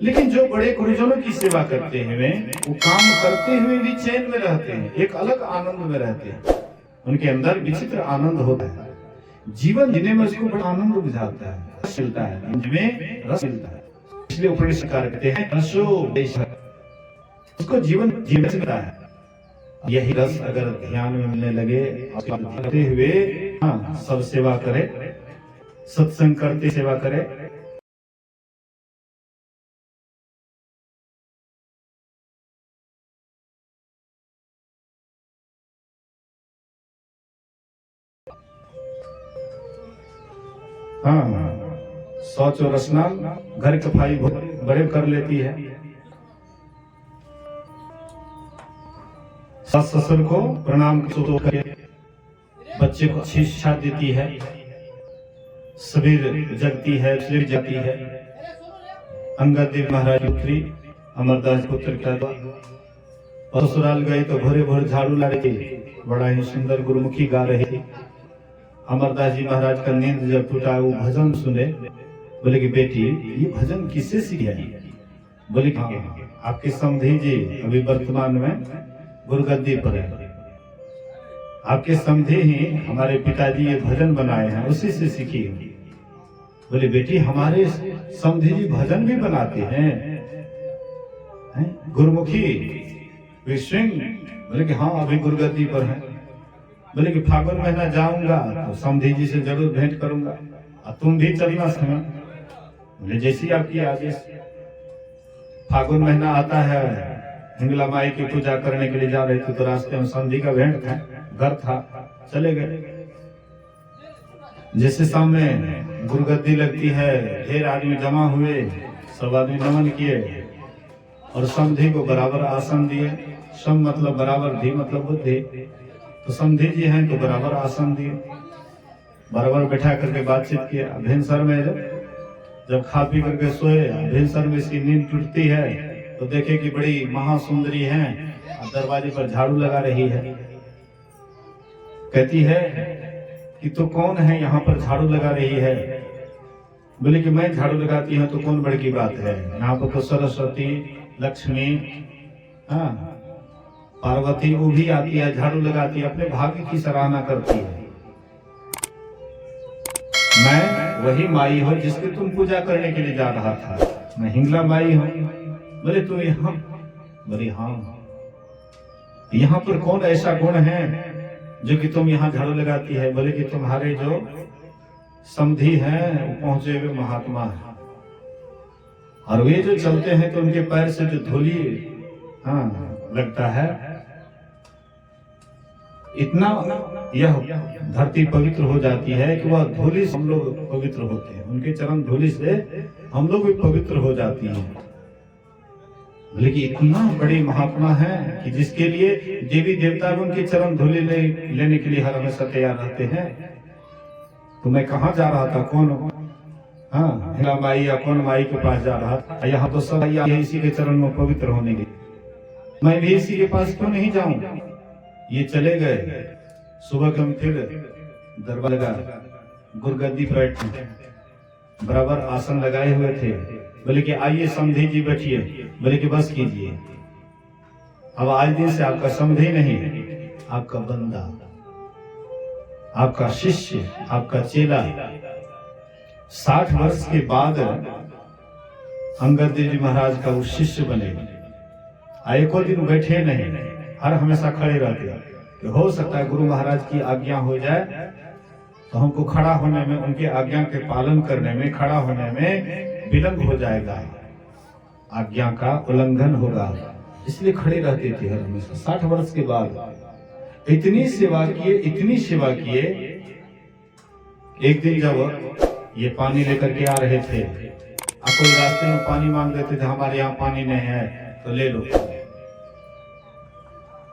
लेकिन जो बड़े गुरुजनों की सेवा करते हुए वो काम करते हुए भी चैन में रहते हैं, एक अलग आनंद में रहते हैं, उनके अंदर विचित्र आनंद होता है। जीवन जीने में उसको बड़ा आनंद बुझाता है, रस मिलता है, जिसमें रस मिलता है। इसलिए उपनिषद कहते हैं रसो देश, उसको जीवन जीने से मिलता है। यही रस अगर ध्यान में मिलने लगे करते हुए, हाँ, सब सेवा करे, सत्संग करते सेवा करे, हाँ, शौच और स्नान घर की सफाई बड़े कर लेती है। सास ससुर को प्रणाम करके बच्चे को अच्छी शिक्षा देती है, सबीर जगती है, जाती है। अंगद देव महाराज पुत्री अमरदास पुत्र का ससुराल गए तो भोरे भोर झाड़ू ला रही थी, बड़ा ही सुंदर गुरुमुखी गा रही थी। अमरदास जी महाराज का नींद जब टूटा, वो भजन सुने, बोले कि बेटी ये भजन किससे सीखा? बोले कि हाँ, आपके समधी जी अभी वर्तमान में गुरुगद्दी पर है, आपके समधी ही हमारे पिताजी ये भजन बनाए हैं, उसी से सीखी। बोले बेटी हमारे समधी जी भजन भी बनाते हैं, गुरुमुखी विश्विंग? बोले कि हाँ अभी गुरुगद्दी पर है। बोले कि फागुन महीना जाऊंगा तो समधी जी से जरूर भेंट करूंगा, और तुम भी चलना समय। बोले जैसी आपकी आदेश। फागुन महीना आता है, हिंगला माई की पूजा करने के लिए जा रहे थे, तो रास्ते में समधी का भेंट था, घर था, चले गए। जैसे सामने गुरुगद्दी लगती है, ढेर आदमी जमा हुए, सब आदमी नमन किए और समधी को बराबर आसन दिए। सम मतलब बराबर, धी मतलब बुद्धि, तो समधी जी हैं तो बराबर आसन दिए, बराबर बैठा करके बातचीत किया। भेंसर में जब खा पी करके सोए, भेंसर में इसकी नींद टूटती है तो देखे कि बड़ी महासुंदरी हैं, दरवाजे पर झाड़ू लगा रही है। कहती है कि तो कौन है यहाँ पर झाड़ू लगा रही है? बोले कि मैं झाड़ू लगाती हूँ तो कौन बड़ी बात है, यहाँ पर तो सरस्वती, लक्ष्मी, हाँ, पार्वती वो भी आती है, झाड़ू लगाती है, अपने भाग्य की सराहना करती है। मैं वही माई हूँ जिसकी तुम पूजा करने के लिए जा रहा था, मैं हिंगला माई हूँ। बोले तुम यहाँ? बोले हाँ। यहाँ पर कौन ऐसा गुण है जो कि तुम यहाँ झाड़ू लगाती है? बोले कि तुम्हारे जो समधी हैं वो पहुंचे हुए महात्मा है, और वे जो चलते हैं तो उनके पैर से जो धूली, हाँ, लगता है, इतना यह धरती पवित्र हो जाती है कि वह धूली से हम लोग पवित्र होते हैं, उनके चरण धूली से हम लोग भी पवित्र हो जाती हैं। लेकिन इतना बड़ी महात्मा है कि जिसके लिए देवी देवता भी उनके चरण धूली लेने के लिए हर हमेशा तैयार रहते हैं। तो मैं कहाँ जा रहा था, कौन, हाँ, हिला माई या कौन माई के पास जा रहा था? यहाँ तो सब इसी के चरण में पवित्र होने के, मैं भी इसी के पास क्यों नहीं जाऊं? ये चले गए। सुबह के हम फिर दरबार लगा, गुरुगद्दी पर बराबर आसन लगाए हुए थे। बोले कि आइए समधी जी बैठिए। बोले कि बस कीजिए, अब आज दिन से आपका समधी नहीं, आपका बंदा, आपका शिष्य, आपका चेला। 60 वर्ष के बाद अंगद देव जी महाराज का वो शिष्य बने। एको दिन बैठे नहीं, हर हमेशा खड़े रहते कि हो सकता है गुरु महाराज की आज्ञा हो जाए तो हमको खड़ा होने में, उनके आज्ञा के पालन करने में, खड़ा होने में विलंब हो जाएगा, आज्ञा का उल्लंघन होगा, इसलिए खड़े रहते थे हर हमेशा। 60 वर्ष के बाद इतनी सेवा किए, इतनी सेवा किए। एक दिन जब ये पानी लेकर के आ रहे थे, कोई रास्ते में पानी मांग देते थे, हमारे यहाँ पानी नहीं है तो ले लो।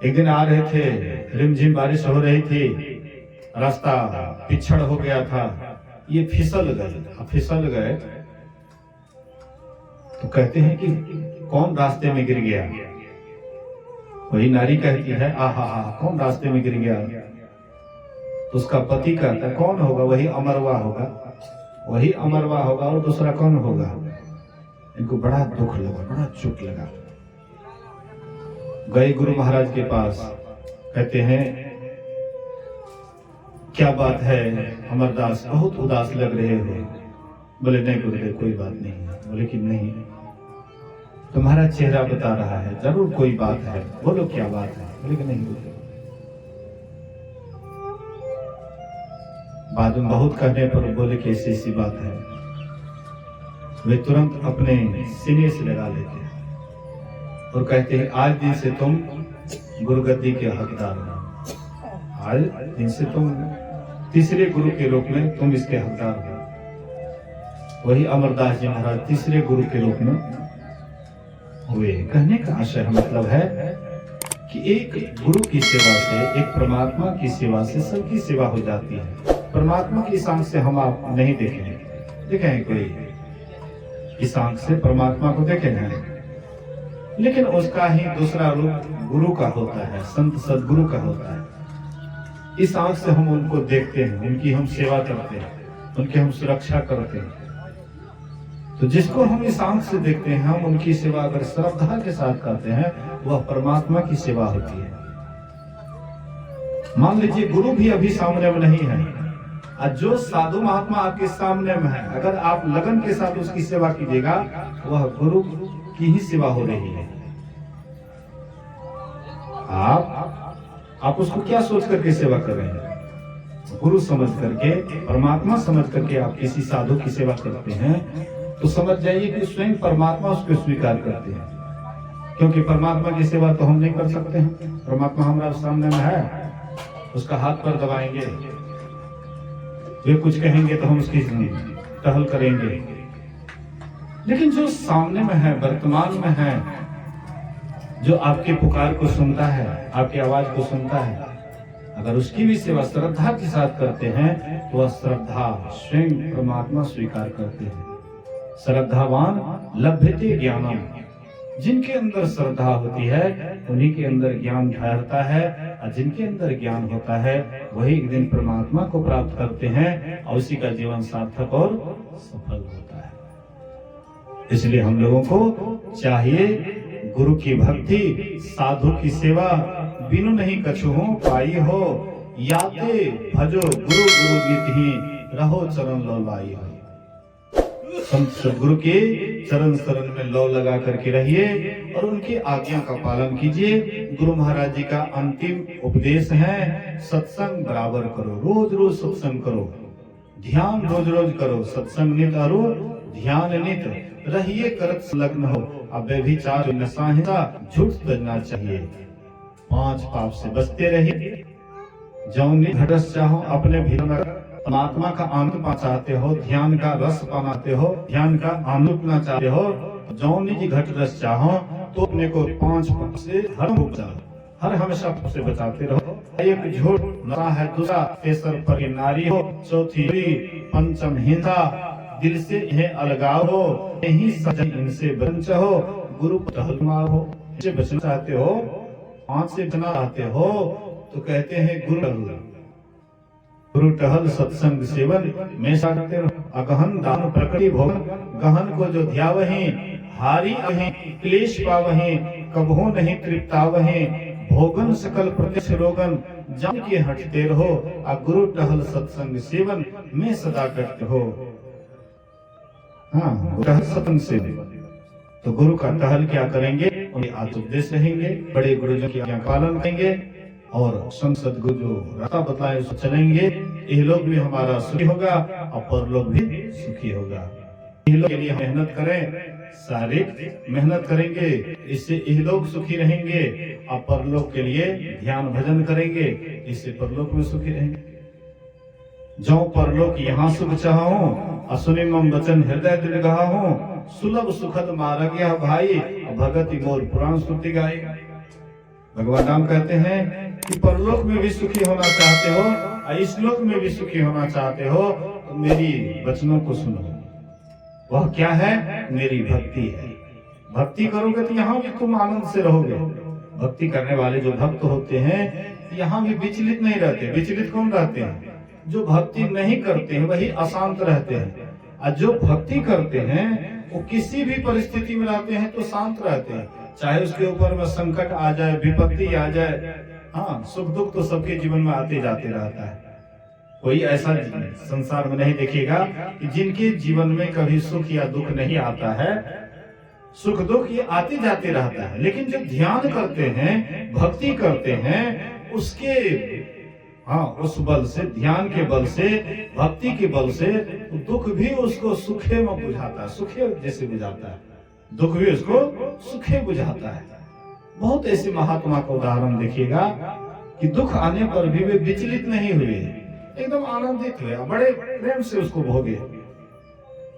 एक दिन आ रहे थे, रिमझिम बारिश हो रही थी, रास्ता पिछड़ हो गया था, ये फिसल गए। तो कहते हैं कि कौन रास्ते में गिर गया? वही नारी कहती है, आहा कौन रास्ते में गिर गया? तो उसका पति कहता है कौन होगा? वही अमरवा होगा, और दूसरा कौन होगा? इनको बड़ा दुख लगा, बड़ा चुप लगा। गए गुरु महाराज के पास, कहते हैं क्या बात है अमरदास, बहुत उदास लग रहे हो। बोले नहीं गुरुदेव कोई बात नहीं है। बोले कि नहीं, तुम्हारा चेहरा बता रहा है जरूर कोई बात है, बोलो क्या बात है। बोले कि नहीं गुरुदेव। बाद में बहुत कहने पर बोले कि ऐसी ऐसी बात है। वे तुरंत अपने सीने से लगा लेते हैं और कहते हैं आज दिन से तुम गुरुगद्दी के हकदार हो। आज दिन से तुम तीसरे गुरु के रूप में तुम इसके हकदार हो। वही अमरदास जी महाराज तीसरे गुरु के रूप में हुए। कहने का आशय मतलब है कि एक गुरु की सेवा से, एक परमात्मा की सेवा से सबकी सेवा हो जाती है। परमात्मा की इस आंख से हम आप नहीं देखेंगे, देखेंगे कोई इस आंख से परमात्मा को देखेंगे, लेकिन उसका ही दूसरा रूप गुरु का होता है, संत सदगुरु का होता है। इस आंख से हम उनको देखते हैं, उनकी हम सेवा करते हैं, उनकी हम सुरक्षा करते हैं। तो जिसको हम इस आंख से देखते हैं, हम उनकी सेवा अगर श्रद्धा के साथ करते हैं, वह परमात्मा की सेवा होती है। मान लीजिए गुरु भी अभी सामने में नहीं है, और जो साधु महात्मा आपके सामने में है, अगर आप लगन के साथ उसकी सेवा कीजिएगा, वह गुरु की ही सेवा हो रही है। आप उसको क्या सोच करके सेवा कर रहे हैं? गुरु समझ करके, परमात्मा समझ करके आप किसी साधु की सेवा करते हैं, तो समझ जाइए कि स्वयं परमात्मा उसको स्वीकार करते हैं। क्योंकि परमात्मा की सेवा तो हम नहीं कर सकते हैं। परमात्मा हमारा सामने में है, उसका हाथ पर दबाएंगे, वे कुछ कहेंगे तो हम उसकी टहल करेंगे। लेकिन जो सामने में है, वर्तमान में है, जो आपके पुकार को सुनता है, आपकी आवाज को सुनता है, अगर उसकी भी सेवा श्रद्धा के साथ करते हैं, तो वह श्रद्धा स्वयं परमात्मा स्वीकार करते हैं। श्रद्धावान लभ्यते ज्ञानम, जिनके अंदर श्रद्धा होती है उन्हीं के अंदर ज्ञान ठहरता है, और जिनके अंदर ज्ञान होता है वही एक दिन परमात्मा को प्राप्त करते हैं, और उसी का जीवन सार्थक और सफल होता है। इसलिए हम लोगों को चाहिए गुरु की भक्ति, साधु की सेवा, बिनु नहीं कछुओं पाई हो, याते भजो गुरु गुरु गीत ही, रहो चरण लो लाई हो। संत सदगुरु के चरण शरण में लौ लगा करके रहिए और उनकी आज्ञा का पालन कीजिए। गुरु महाराज जी का अंतिम उपदेश है, सत्संग बराबर करो, रोज रोज सत्संग करो, ध्यान रोज रोज करो, सत्संग नित करो, ध्यान नित रहिए, करत संलग्न हो। अब व्यभिचार, नशा, हिंसा, झूठ तजना चाहिए। 5 पाप से बचते रहिए। जौन नित घटस चाहो अपने भीतर, परमात्मा का आनंद पाना चाहते हो, ध्यान का रस पाना चाहते हो, ध्यान का आनंद पाना चाहते हो, जौन निज घट रस चाहो, तो अपने को 5 पाप से हर हमेशा से बचाते रहो। एक झूठ, नशा है दूसरा, तेसर पर नारी हो, चौथी पंचम हिंसा, दिल से इन्हें अलगाव हो, नहीं सजन इनसे बचना हो, गुरु टहलमा हो। इनसे बचना चाहते हो, 5 से बचना चाहते हो, तो कहते हैं गुरु टहल सत्संग सेवन में साधते रहो। अगहन दान प्रकृति भोगन, गहन को जो ध्यावहीं, हारी अहीं क्लेश पावहीं, कबहो नहीं तृप्तावहीं, भोगन सकल प्रत्यक्ष रोगन, जान के हटते रहो। गुरु टहल सत्संग सेवन में सदा करते हो। हाँ, टहल सत्संग सेवन, तो गुरु का टहल क्या करेंगे? उन्हें आत्मोपदेश रहेंगे, बड़े गुरुजन की आज्ञा पालन करेंगे, और संत सदगुरु जो रास्ता बताए उस चलेंगे। यह लोग भी हमारा सुखी होगा और परलोक भी सुखी होगा। यह लोग के लिए मेहनत करें, शारीरिक मेहनत करेंगे, इससे यह लोग सुखी रहेंगे, और परलोक के लिए ध्यान भजन करेंगे, इससे परलोक में सुखी रहेंगे। जो परलोक यहाँ सुख चाहो, असुनि मम वचन हृदय दृढ़ हो, सुलभ सुखद मार्ग यह भाई, भगति मोर पुराण स्तुति गाई। भगवान राम कहते हैं कि परलोक में भी सुखी होना चाहते हो और इस लोक में भी सुखी होना चाहते हो, तो मेरी वचनों को सुनो। वह क्या है? मेरी भक्ति है। भक्ति करोगे तो यहाँ भी तुम आनंद से रहोगे। भक्ति करने वाले जो भक्त होते हैं यहाँ भी विचलित नहीं रहते। विचलित कौन रहते हैं? जो भक्ति नहीं करते हैं वही अशांत रहते हैं, और जो भक्ति करते हैं वो किसी भी परिस्थिति में रहते हैं तो शांत रहते हैं, चाहे उसके ऊपर में संकट आ जाए, विपत्ति आ जाए। हाँ, सुख दुख तो सबके जीवन में आते जाते रहता है। कोई ऐसा संसार में नहीं देखेगा कि जिनके जीवन में कभी सुख या दुख नहीं आता है। सुख दुख ये आते जाते रहता है, लेकिन जो ध्यान करते हैं, भक्ति करते हैं, उसके उस बल से, ध्यान के बल से, भक्ति के बल से दुख भी उसको सुखे में बुझाता है, सुखे जैसे बुझाता है, दुख भी उसको सुखे बुझाता है। बहुत ऐसे महात्मा का उदाहरण देखिएगा कि दुख आने पर भी वे विचलित नहीं हुए, एकदम आनंदित हुए, बड़े प्रेम से उसको भोगे।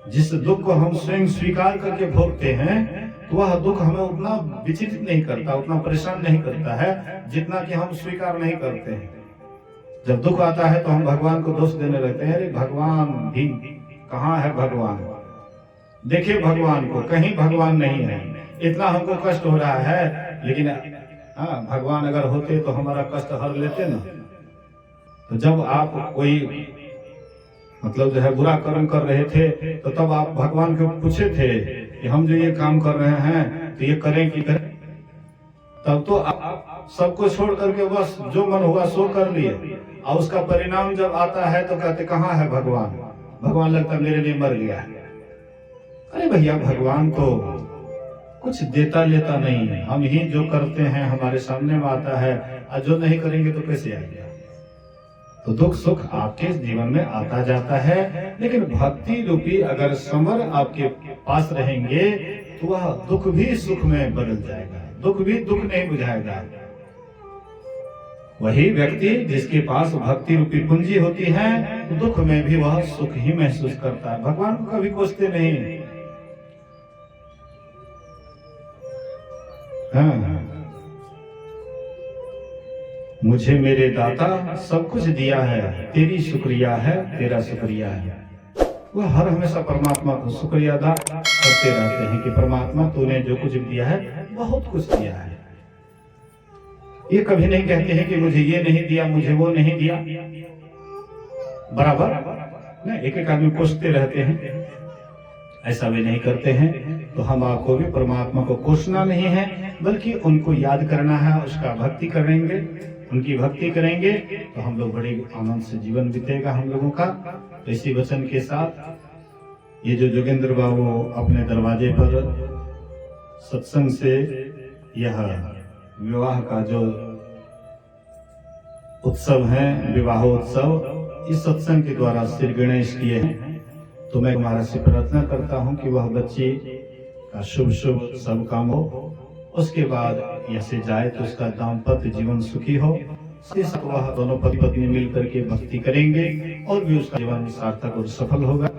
जिस दुख को हम स्वयं स्वीकार करके भोगते हैं, तो वह दुख हमें उतना विचलित नहीं करता, उतना परेशान नहीं करता है जितना कि हम स्वीकार नहीं करते हैं। जब दुख आता है तो हम भगवान को दोष देने लगते हैं, अरे भगवान भी कहाँ है, भगवान देखिए भगवान को, कहीं भगवान नहीं है, इतना हमको कष्ट हो रहा है। लेकिन भगवान अगर होते तो हमारा कष्ट हर लेते ना। तो जब आप कोई मतलब जो है बुरा कर्म कर रहे थे, तो तब आप भगवान को पूछे थे कि हम जो ये काम कर रहे हैं तो ये करें कि करें? तब तो आप सबको छोड़ करके बस जो मन हुआ सो कर लिए, और उसका परिणाम जब आता है तो कहते कहाँ है भगवान? भगवान लगता मेरे लिए मर गया है। अरे भैया, भगवान तो कुछ देता लेता नहीं है, हम ही जो करते हैं हमारे सामने में आता है, और जो नहीं करेंगे तो कैसे आएगा? तो दुख सुख आपके जीवन में आता जाता है, लेकिन भक्ति रूपी अगर समर आपके पास रहेंगे तो वह दुख भी सुख में बदल जाएगा, दुख भी दुख नहीं बुझाएगा। वही व्यक्ति जिसके पास भक्ति रूपी पूंजी होती है, तो दुख में भी वह सुख ही महसूस करता है, भगवान को कभी कोसते नहीं। मुझे मेरे दाता सब कुछ दिया है, तेरी शुक्रिया है, तेरा शुक्रिया है। वह हर हमेशा परमात्मा को शुक्रिया अदा करते रहते हैं कि परमात्मा तूने जो कुछ दिया है, बहुत कुछ दिया है। ये कभी नहीं कहते हैं कि मुझे ये नहीं दिया, मुझे वो नहीं दिया, बराबर नहीं। एक एक आदमी कोसते रहते हैं, ऐसा भी नहीं करते हैं। तो हम आपको भी परमात्मा को कोसना नहीं है, बल्कि उनको याद करना है, उसका भक्ति करेंगे, उनकी भक्ति करेंगे तो हम लोग बड़े आनंद से जीवन बीतेगा हम लोगों का। तो इसी वचन के साथ ये जो जोगेंद्र बाबू अपने दरवाजे पर सत्संग से यह विवाह का जो उत्सव है, विवाहोत्सव, इस सत्संग के द्वारा श्री गणेश किए हैं। तो मैं महाराज से प्रार्थना करता हूं कि वह बच्ची का शुभ शुभ सब काम हो, उसके बाद यह से जाए तो उसका दाम्पत्य जीवन सुखी हो। वह दोनों पति पत्नी मिलकर के भक्ति करेंगे और भी उसका जीवन सार्थक और सफल होगा।